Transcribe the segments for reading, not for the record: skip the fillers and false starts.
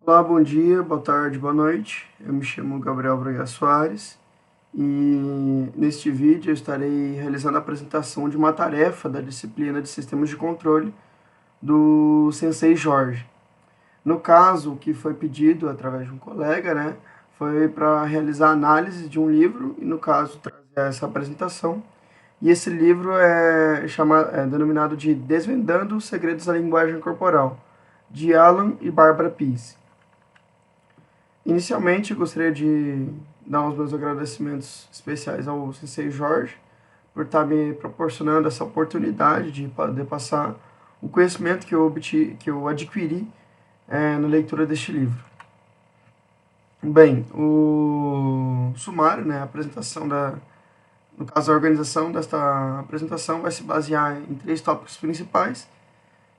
Olá, bom dia, boa tarde, boa noite. Eu me chamo Gabriel Braga Soares e neste vídeo eu estarei realizando a apresentação de uma tarefa da disciplina de Sistemas de Controle do Sensei Jorge. No caso, o que foi pedido através de um colega, foi para realizar a análise de um livro e, no caso, trazer essa apresentação. E esse livro é denominado de Desvendando os Segredos da Linguagem Corporal, de Alan e Barbara Pease. Inicialmente, gostaria de dar os meus agradecimentos especiais ao Sensei Jorge por estar me proporcionando essa oportunidade de poder passar o conhecimento que eu adquiri na leitura deste livro. Bem, o sumário, a apresentação no caso, a organização desta apresentação vai se basear em 3 tópicos principais,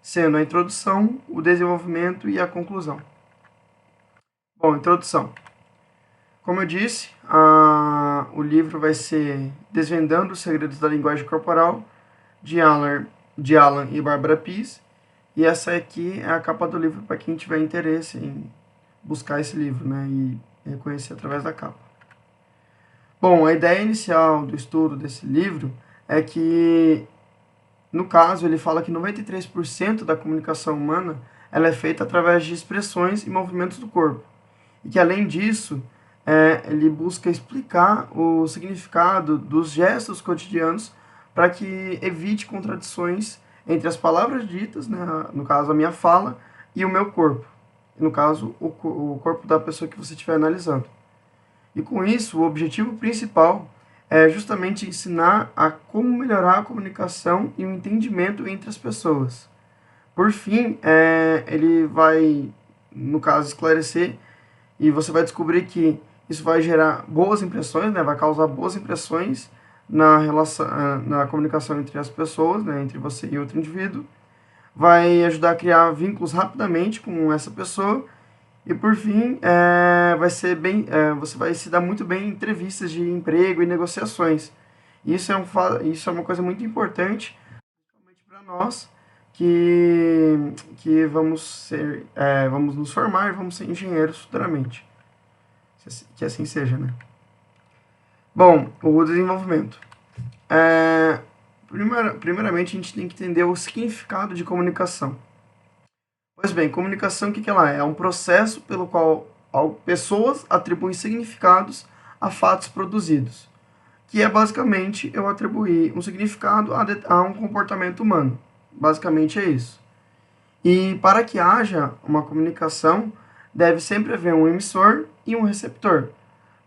sendo a introdução, o desenvolvimento e a conclusão. Bom, introdução. Como eu disse, o livro vai ser Desvendando os Segredos da Linguagem Corporal, de Alan e Barbara Pease. E essa aqui é a capa do livro para quem tiver interesse em buscar esse livro e reconhecer através da capa. Bom, a ideia inicial do estudo desse livro é que, no caso, ele fala que 93% da comunicação humana ela é feita através de expressões e movimentos do corpo. E que, além disso, ele busca explicar o significado dos gestos cotidianos para que evite contradições entre as palavras ditas, no caso a minha fala, e o meu corpo, no caso o corpo da pessoa que você estiver analisando. E com isso, o objetivo principal é justamente ensinar a como melhorar a comunicação e o entendimento entre as pessoas. Por fim, ele vai, no caso, esclarecer e você vai descobrir que isso vai gerar boas impressões, vai causar boas impressões na relação, na comunicação entre as pessoas, entre você e outro indivíduo. Vai ajudar a criar vínculos rapidamente com essa pessoa. E por fim, você vai se dar muito bem em entrevistas de emprego e negociações. Isso é uma coisa muito importante, principalmente para nós que vamos nos formar e vamos ser engenheiros futuramente. Que assim seja, Bom, o desenvolvimento. Primeiramente, a gente tem que entender o significado de comunicação. Pois bem, comunicação, o que ela é? É um processo pelo qual pessoas atribuem significados a fatos produzidos, que é basicamente eu atribuir um significado a um comportamento humano. Basicamente é isso. E para que haja uma comunicação, deve sempre haver um emissor e um receptor.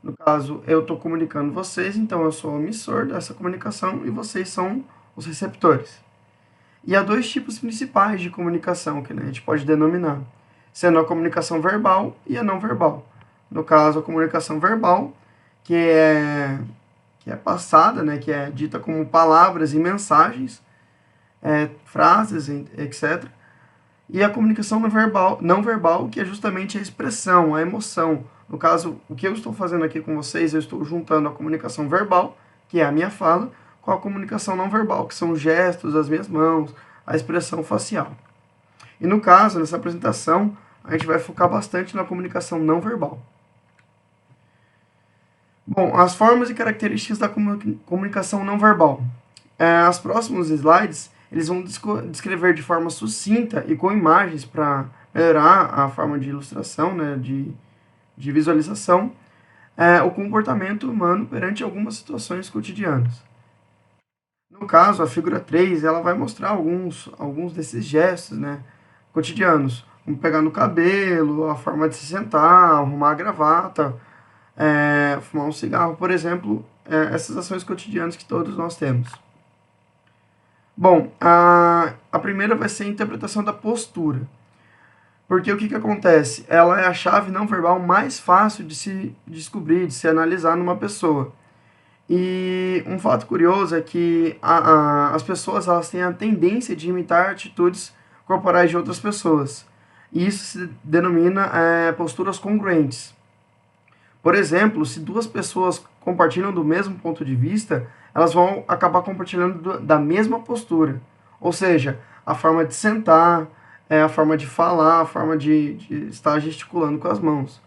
No caso, eu estou comunicando vocês, então eu sou o emissor dessa comunicação e vocês são os receptores. E há 2 tipos principais de comunicação que a gente pode denominar, sendo a comunicação verbal e a não verbal. No caso, a comunicação verbal, que é passada, que é dita como palavras e mensagens, frases, etc. E a comunicação não verbal, que é justamente a expressão, a emoção. No caso, o que eu estou fazendo aqui com vocês, eu estou juntando a comunicação verbal, que é a minha fala, com a comunicação não verbal, que são os gestos, as minhas mãos, a expressão facial. E no caso, nessa apresentação, a gente vai focar bastante na comunicação não verbal. Bom, as formas e características da comunicação não verbal. Os próximos slides, eles vão descrever de forma sucinta e com imagens para melhorar a forma de ilustração, de visualização, o comportamento humano perante algumas situações cotidianas. No caso, a figura 3, ela vai mostrar alguns desses gestos, cotidianos. Como pegar no cabelo, a forma de se sentar, arrumar a gravata, fumar um cigarro, por exemplo, essas ações cotidianas que todos nós temos. Bom, a primeira vai ser a interpretação da postura. Porque o que acontece? Ela é a chave não verbal mais fácil de se descobrir, de se analisar numa pessoa. E um fato curioso é que as pessoas elas têm a tendência de imitar atitudes corporais de outras pessoas. E isso se denomina posturas congruentes. Por exemplo, se 2 pessoas compartilham do mesmo ponto de vista, elas vão acabar compartilhando da mesma postura. Ou seja, a forma de sentar, a forma de falar, a forma de estar gesticulando com as mãos.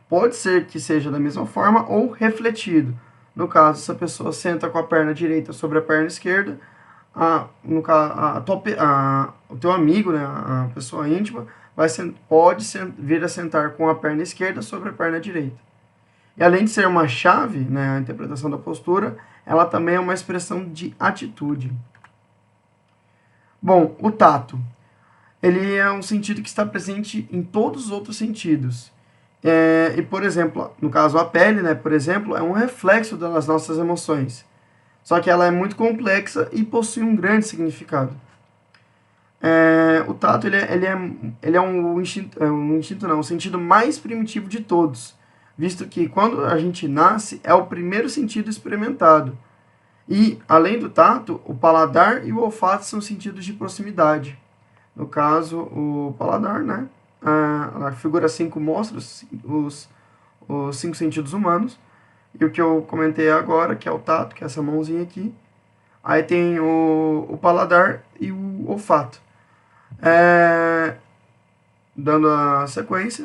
Pode ser que seja da mesma forma ou refletido. No caso, se a pessoa senta com a perna direita sobre a perna esquerda, o teu amigo, né, a pessoa íntima, pode vir a sentar com a perna esquerda sobre a perna direita. E além de ser uma chave, né, a interpretação da postura, ela também é uma expressão de atitude. Bom, o tato. Ele é um sentido que está presente em todos os outros sentidos. E, por exemplo, no caso a pele, né, por exemplo, é um reflexo das nossas emoções. Só que ela é muito complexa e possui um grande significado. O tato ele é um instinto não, um sentido mais primitivo de todos, visto que quando a gente nasce é o primeiro sentido experimentado. E, além do tato, o paladar e o olfato são sentidos de proximidade. No caso, o paladar, né? A figura 5 mostra os 5 sentidos humanos. E o que eu comentei agora, que é o tato, que é essa mãozinha aqui. Aí tem o paladar e o olfato. Dando a sequência,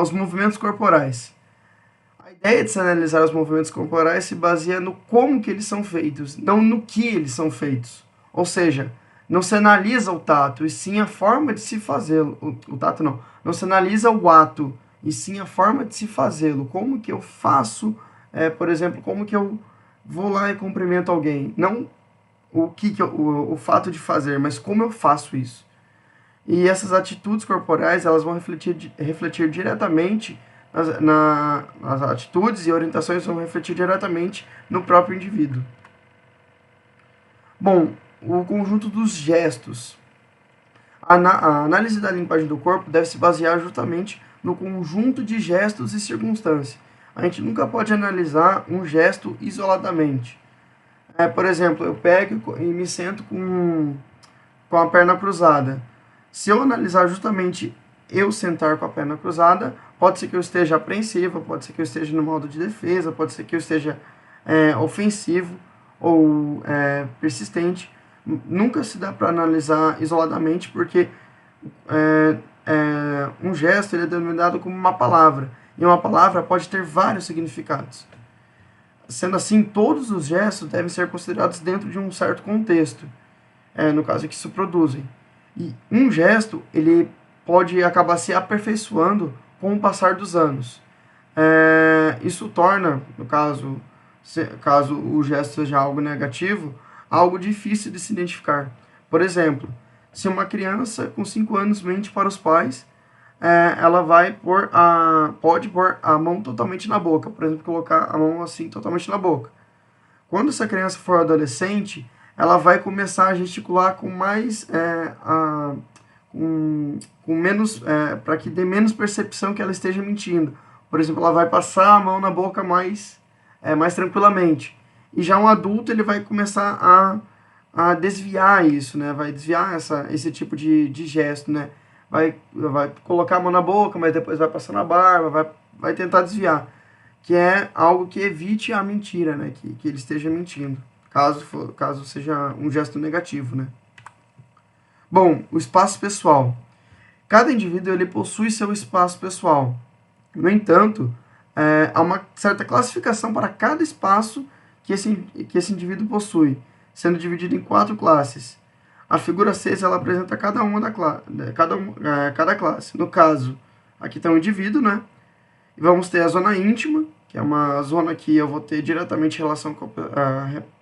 os movimentos corporais. A ideia de se analisar os movimentos corporais se baseia no como que eles são feitos, não no que eles são feitos. Ou seja, não se analisa o tato, e sim a forma de se fazê-lo. O tato não. Não se analisa o ato, e sim a forma de se fazê-lo. Como que eu faço, por exemplo, como que eu vou lá e cumprimento alguém. Não o fato de fazer, mas como eu faço isso. E essas atitudes corporais, elas vão refletir diretamente nas atitudes, e orientações vão refletir diretamente no próprio indivíduo. Bom, o conjunto dos gestos. A análise da linguagem do corpo deve se basear justamente no conjunto de gestos e circunstâncias. A gente nunca pode analisar um gesto isoladamente. Por exemplo, eu pego e me sento com a perna cruzada. Se eu analisar justamente eu sentar com a perna cruzada, pode ser que eu esteja apreensivo, pode ser que eu esteja no modo de defesa, pode ser que eu esteja ofensivo ou persistente. Nunca se dá para analisar isoladamente, porque um gesto ele é denominado como uma palavra, e uma palavra pode ter vários significados. Sendo assim, todos os gestos devem ser considerados dentro de um certo contexto, no caso que se produzem. E um gesto ele pode acabar se aperfeiçoando com o passar dos anos. Isso torna, no caso o gesto seja algo negativo, algo difícil de se identificar. Por exemplo, se uma criança com 5 anos mente para os pais, ela pode pôr a mão totalmente na boca, por exemplo, colocar a mão assim totalmente na boca. Quando essa criança for adolescente, ela vai começar a gesticular com mais, com menos, para que dê menos percepção que ela esteja mentindo. Por exemplo, ela vai passar a mão na boca mais tranquilamente. E já um adulto ele vai começar a desviar isso, né? Vai desviar esse tipo de gesto, né? Vai colocar a mão na boca, mas depois vai passar na barba, vai tentar desviar. Que é algo que evite a mentira, né? Que ele esteja mentindo, caso seja um gesto negativo, né? Bom, o espaço pessoal. Cada indivíduo ele possui seu espaço pessoal. No entanto, há uma certa classificação para cada espaço que esse indivíduo possui, sendo dividido em 4 classes. A figura 6 ela apresenta cada classe. No caso, aqui está um indivíduo, né? E vamos ter a zona íntima, que é uma zona que eu vou ter diretamente relação com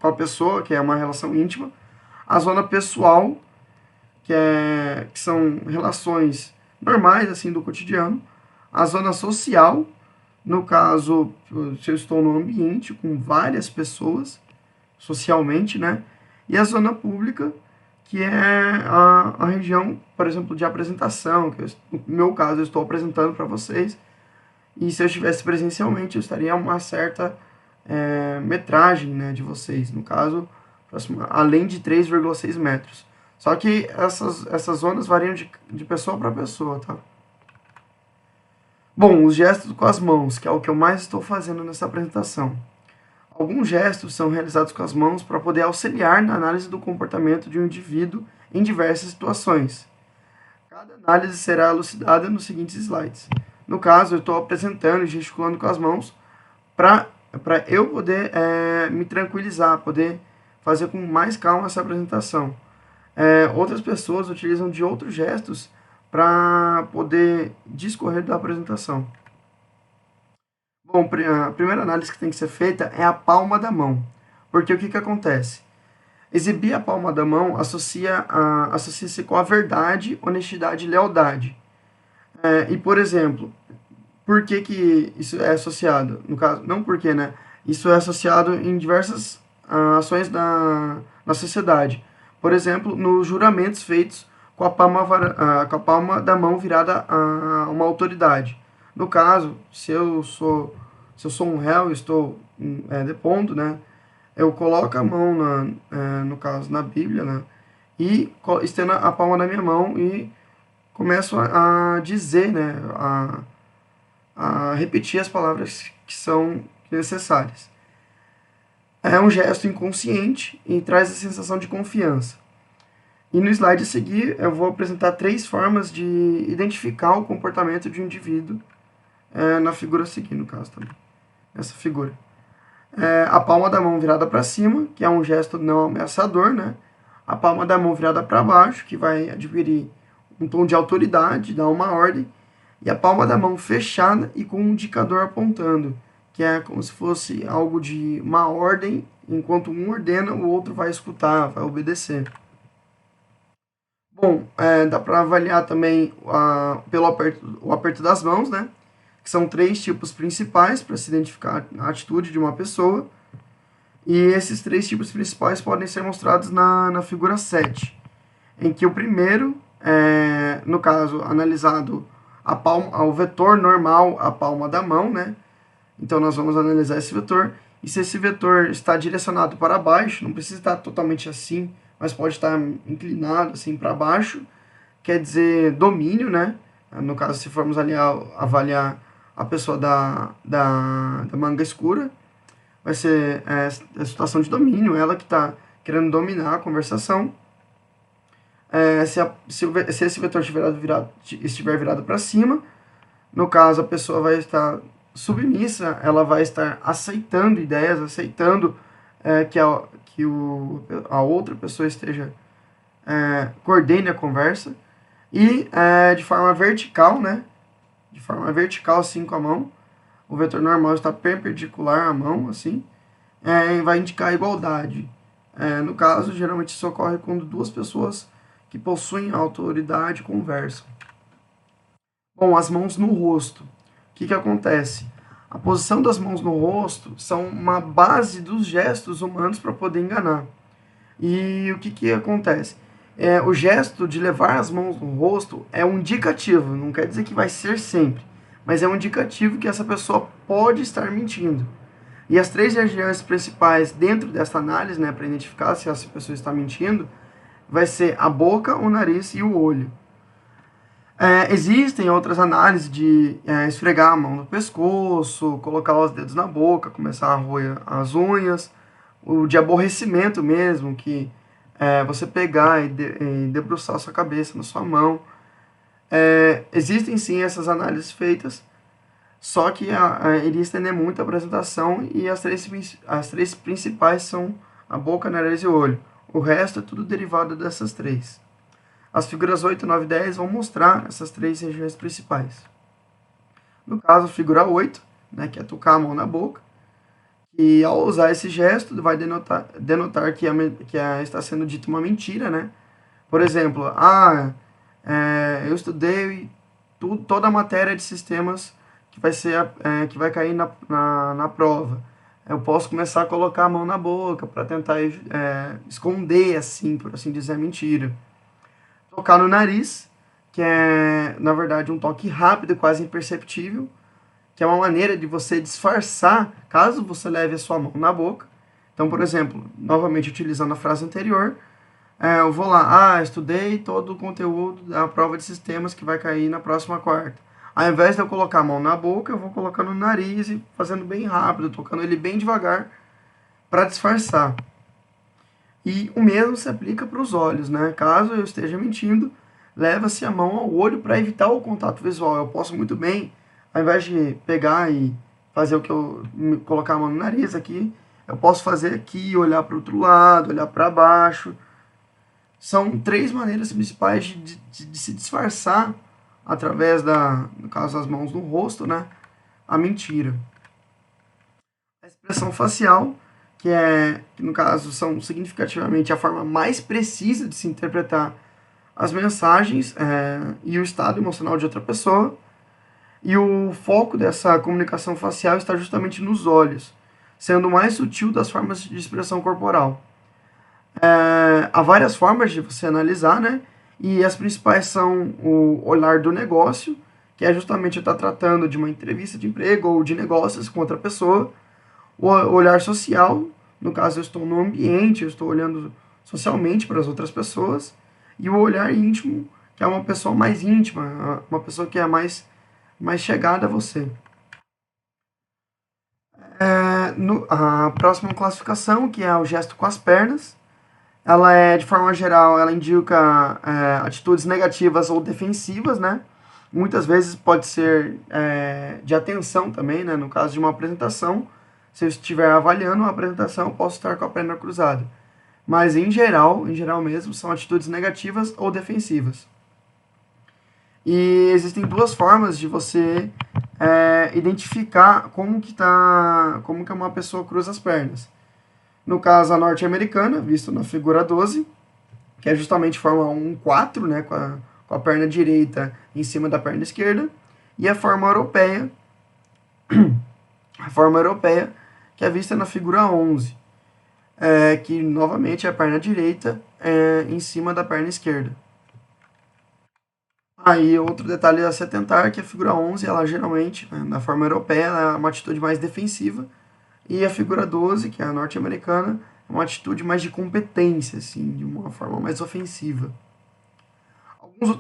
a pessoa, que é uma relação íntima. A zona pessoal, que são relações normais, assim, do cotidiano. A zona social, no caso, se eu estou no ambiente com várias pessoas, socialmente, né? E a zona pública, que é a região, por exemplo, de apresentação, que no meu caso eu estou apresentando para vocês, e se eu estivesse presencialmente eu estaria a uma certa metragem, né, de vocês, no caso, além de 3,6 metros. Só que essas zonas variam de pessoa para pessoa, tá? Bom, os gestos com as mãos, que é o que eu mais estou fazendo nessa apresentação. Alguns gestos são realizados com as mãos para poder auxiliar na análise do comportamento de um indivíduo em diversas situações. Cada análise será elucidada nos seguintes slides. No caso, eu estou apresentando e gesticulando com as mãos para eu poder me tranquilizar, poder fazer com mais calma essa apresentação. Outras pessoas utilizam de outros gestos para poder discorrer da apresentação. Bom, a primeira análise que tem que ser feita é a palma da mão. Porque o que acontece? Exibir a palma da mão associa-se com a verdade, honestidade e lealdade. E, por exemplo, por que, que isso é associado? No caso, não por que, né? Isso é associado em diversas ações na sociedade. Por exemplo, nos juramentos feitos com com a palma da mão virada a uma autoridade. No caso, se eu sou um réu e estou depondo, né? Eu coloco a mão, no caso, na Bíblia, né? E estendo a palma na minha mão e começo a dizer, né? A repetir as palavras que são necessárias. É um gesto inconsciente e traz a sensação de confiança. E no slide a seguir, eu vou apresentar 3 formas de identificar o comportamento de um indivíduo na figura a seguir, no caso também. Nessa figura. A palma da mão virada para cima, que é um gesto não ameaçador, né? A palma da mão virada para baixo, que vai adquirir um tom de autoridade, dar uma ordem. E a palma da mão fechada e com um indicador apontando, que é como se fosse algo de uma ordem, enquanto um ordena, o outro vai escutar, vai obedecer. Bom, dá para avaliar também pelo o aperto das mãos, né? Que são 3 tipos principais para se identificar a atitude de uma pessoa. E esses 3 tipos principais podem ser mostrados na figura 7, em que o primeiro, no caso, analisado o vetor normal, a palma da mão, né? Então, nós vamos analisar esse vetor. E se esse vetor está direcionado para baixo, não precisa estar totalmente assim, mas pode estar inclinado assim para baixo, quer dizer domínio, né? No caso, se formos avaliar a pessoa da manga escura, vai ser a situação de domínio, ela que está querendo dominar a conversação. Se esse vetor estiver virado para cima, no caso, a pessoa vai estar submissa, ela vai estar aceitando ideias, aceitando que a outra pessoa coordene a conversa. E de forma vertical, né? De forma vertical, assim, com a mão. O vetor normal está perpendicular à mão, assim. Vai indicar a igualdade. No caso, geralmente isso ocorre quando 2 pessoas que possuem autoridade conversam. Bom, as mãos no rosto. O que acontece? A posição das mãos no rosto são uma base dos gestos humanos para poder enganar. E o que acontece? O gesto de levar as mãos no rosto é um indicativo, não quer dizer que vai ser sempre, mas é um indicativo que essa pessoa pode estar mentindo. E as 3 regiões principais dentro dessa análise, né, para identificar se essa pessoa está mentindo, vai ser a boca, o nariz e o olho. Existem outras análises de esfregar a mão no pescoço, colocar os dedos na boca, começar a roer as unhas, o de aborrecimento mesmo, que você pegar e debruçar a sua cabeça na sua mão. Existem sim essas análises feitas, só que iria estender muito a apresentação e as três principais são a boca, nariz e o olho. O resto é tudo derivado dessas 3. As figuras 8, 9 e 10 vão mostrar essas 3 regiões principais. No caso, a figura 8, né, que é tocar a mão na boca, e ao usar esse gesto vai denotar que está sendo dita uma mentira, né? Por exemplo, eu estudei toda a matéria de sistemas que vai cair na prova. Eu posso começar a colocar a mão na boca para tentar esconder, assim, por assim dizer, a mentira. Tocar no nariz, que é, na verdade, um toque rápido, quase imperceptível, que é uma maneira de você disfarçar caso você leve a sua mão na boca. Então, por exemplo, novamente utilizando a frase anterior, eu vou lá, estudei todo o conteúdo da prova de sistemas que vai cair na próxima quarta. Ao invés de eu colocar a mão na boca, eu vou colocando no nariz e fazendo bem rápido, tocando ele bem devagar para disfarçar. E o mesmo se aplica para os olhos, né? Caso eu esteja mentindo, leva-se a mão ao olho para evitar o contato visual. Eu posso muito bem, ao invés de pegar e fazer o que eu colocar a mão no nariz aqui, eu posso fazer aqui, olhar para o outro lado, olhar para baixo. São três maneiras principais de se disfarçar através no caso, as mãos no rosto, né? A mentira. A expressão facial, que no caso são significativamente a forma mais precisa de se interpretar as mensagens e o estado emocional de outra pessoa. E o foco dessa comunicação facial está justamente nos olhos, sendo o mais sutil das formas de expressão corporal. Há várias formas de você analisar, né? E as principais são o olhar do negócio, que é justamente eu estar tratando de uma entrevista de emprego ou de negócios com outra pessoa. O olhar social, no caso eu estou no ambiente, eu estou olhando socialmente para as outras pessoas. E o olhar íntimo, que é uma pessoa mais íntima, uma pessoa que é mais chegada a você. A próxima classificação, que é o gesto com as pernas, ela é, de forma geral, ela indica atitudes negativas ou defensivas, né? Muitas vezes pode ser de atenção também, né? No caso de uma apresentação, se eu estiver avaliando uma apresentação, eu posso estar com a perna cruzada. Mas em geral mesmo, são atitudes negativas ou defensivas. E existem duas formas de você identificar como que uma pessoa cruza as pernas. No caso, a norte-americana, visto na figura 12, que é justamente forma um 4, né, com a perna direita em cima da perna esquerda, e a forma europeia, que é vista na figura 11, que novamente é a perna direita em cima da perna esquerda. Aí, outro detalhe a se atentar é que a figura 11, ela geralmente, na forma europeia, ela é uma atitude mais defensiva, e a figura 12, que é a norte-americana, é uma atitude mais de competência, assim, de uma forma mais ofensiva. Alguns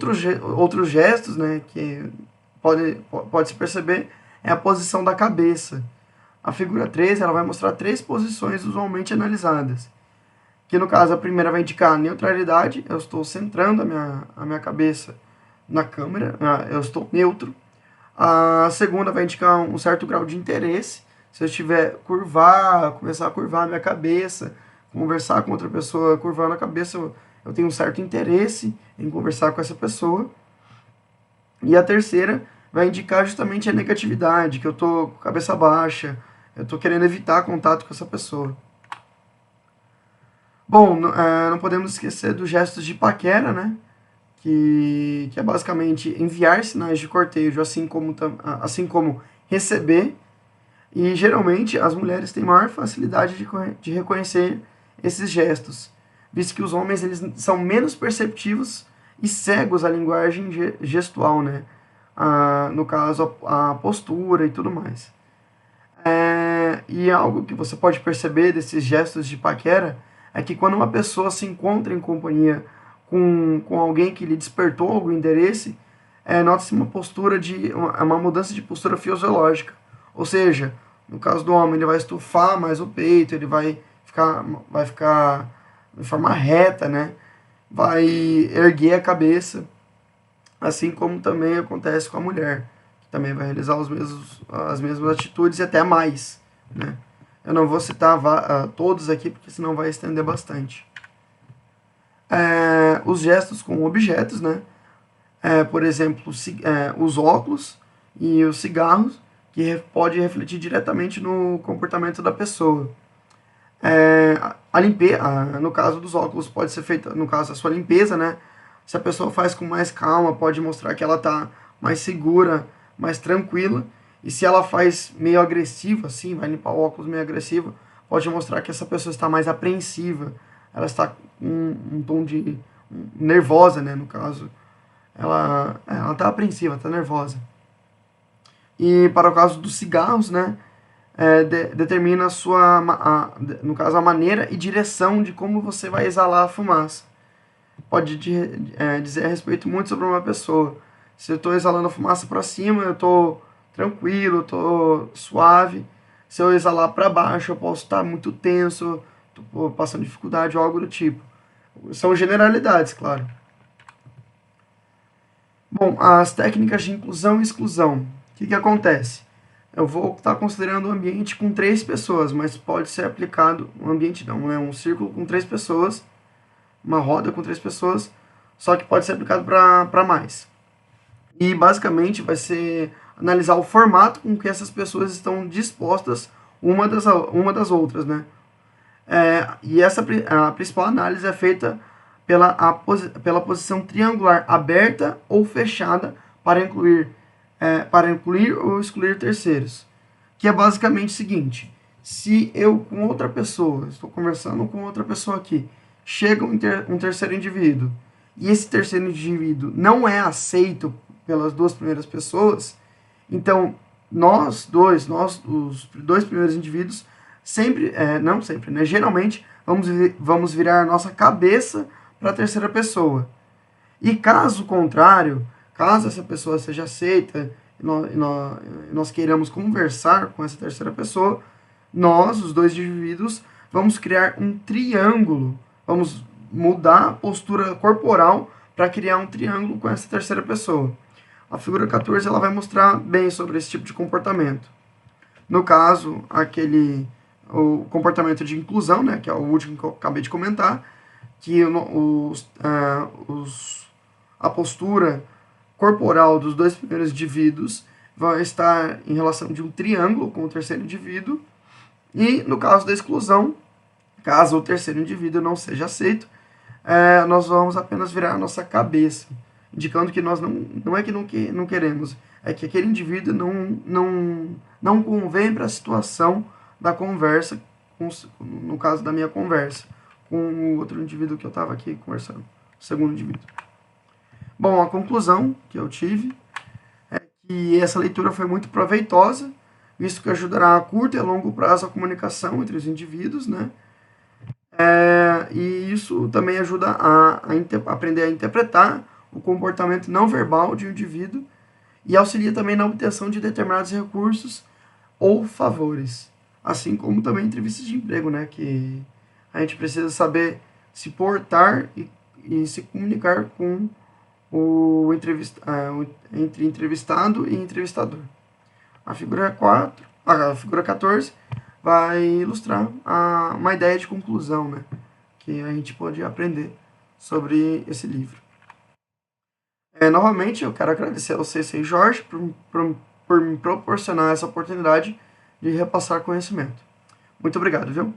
outros gestos, né, que pode se perceber é a posição da cabeça. A figura 13 ela vai mostrar três posições usualmente analisadas. Que no caso a primeira vai indicar a neutralidade, eu estou centrando a minha cabeça na câmera, eu estou neutro. A segunda vai indicar um certo grau de interesse. Se eu estiver começar a curvar a minha cabeça, conversar com outra pessoa curvando a cabeça, eu tenho um certo interesse em conversar com essa pessoa. E a terceira vai indicar justamente a negatividade, que eu estou com a cabeça baixa, eu estou querendo evitar contato com essa pessoa. Bom, não podemos esquecer dos gestos de paquera, né? Que é basicamente enviar sinais de cortejo, assim como receber. E geralmente as mulheres têm maior facilidade de reconhecer esses gestos, visto que os homens eles são menos perceptivos e cegos à linguagem gestual, né? No caso, a postura e tudo mais. E algo que você pode perceber desses gestos de paquera é que quando uma pessoa se encontra em companhia com alguém que lhe despertou algum interesse, nota-se uma mudança de postura fisiológica. Ou seja, no caso do homem, ele vai estufar mais o peito, ele vai ficar de forma reta, né? Vai erguer a cabeça, assim como também acontece com a mulher, que também vai realizar as mesmas atitudes e até mais, né? Eu não vou citar todos aqui, porque senão vai estender bastante. Os gestos com objetos, né? Por exemplo, os óculos e os cigarros, que pode refletir diretamente no comportamento da pessoa. No caso dos óculos, pode ser feita, no caso, a sua limpeza, né? Se a pessoa faz com mais calma, pode mostrar que ela está mais segura, mais tranquila. E se ela faz meio agressiva, assim, vai limpar o óculos meio agressivo, pode mostrar que essa pessoa está mais apreensiva. Ela está com um tom de nervosa, né? No caso, ela está apreensiva, está nervosa. E para o caso dos cigarros, né? Determina no caso, a maneira e direção de como você vai exalar a fumaça. Pode dizer a respeito muito sobre uma pessoa. Se eu estou exalando a fumaça para cima, eu estou tranquilo, estou suave. Se eu exalar para baixo, eu posso estar muito tenso, tô passando dificuldade ou algo do tipo. São generalidades, claro. Bom, as técnicas de inclusão e exclusão. O que acontece? Eu vou estar considerando um ambiente com 3 pessoas, mas pode ser aplicado, um ambiente não, né? Um círculo com 3 pessoas, uma roda com 3 pessoas, só que pode ser aplicado para mais. E basicamente vai ser analisar o formato com que essas pessoas estão dispostas uma das outras, né? E a principal análise é feita pela posição triangular aberta ou fechada para incluir ou excluir terceiros. Que é basicamente o seguinte: se eu com outra pessoa, estou conversando com outra pessoa aqui, chega um terceiro indivíduo, e esse terceiro indivíduo não é aceito pelas duas primeiras pessoas, então os dois primeiros indivíduos, não sempre, né? Geralmente, vamos virar a nossa cabeça para a terceira pessoa. E caso contrário, caso essa pessoa seja aceita e nós queiramos conversar com essa terceira pessoa, nós, os dois indivíduos, vamos criar um triângulo. Vamos mudar a postura corporal para criar um triângulo com essa terceira pessoa. A figura 14 ela vai mostrar bem sobre esse tipo de comportamento. No caso, o comportamento de inclusão, né, que é o último que eu acabei de comentar, que a postura corporal dos dois primeiros indivíduos vai estar em relação de um triângulo com o terceiro indivíduo, e no caso da exclusão, caso o terceiro indivíduo não seja aceito, nós vamos apenas virar a nossa cabeça, indicando que nós não é que não queremos, é que aquele indivíduo não convém para a situação da conversa, no caso da minha conversa, com o outro indivíduo que eu estava aqui conversando, o segundo indivíduo. Bom, a conclusão que eu tive é que essa leitura foi muito proveitosa, visto que ajudará a curto e a longo prazo a comunicação entre os indivíduos, né? E isso também ajuda a aprender a interpretar o comportamento não verbal de um indivíduo e auxilia também na obtenção de determinados recursos ou favores, assim como também entrevistas de emprego, né? Que a gente precisa saber se portar e se comunicar com entre entrevistado e entrevistador. A figura 14 vai ilustrar uma ideia de conclusão, né, que a gente pode aprender sobre esse livro. Novamente, eu quero agradecer ao C6 Jorge por me proporcionar essa oportunidade de repassar conhecimento. Muito obrigado, viu?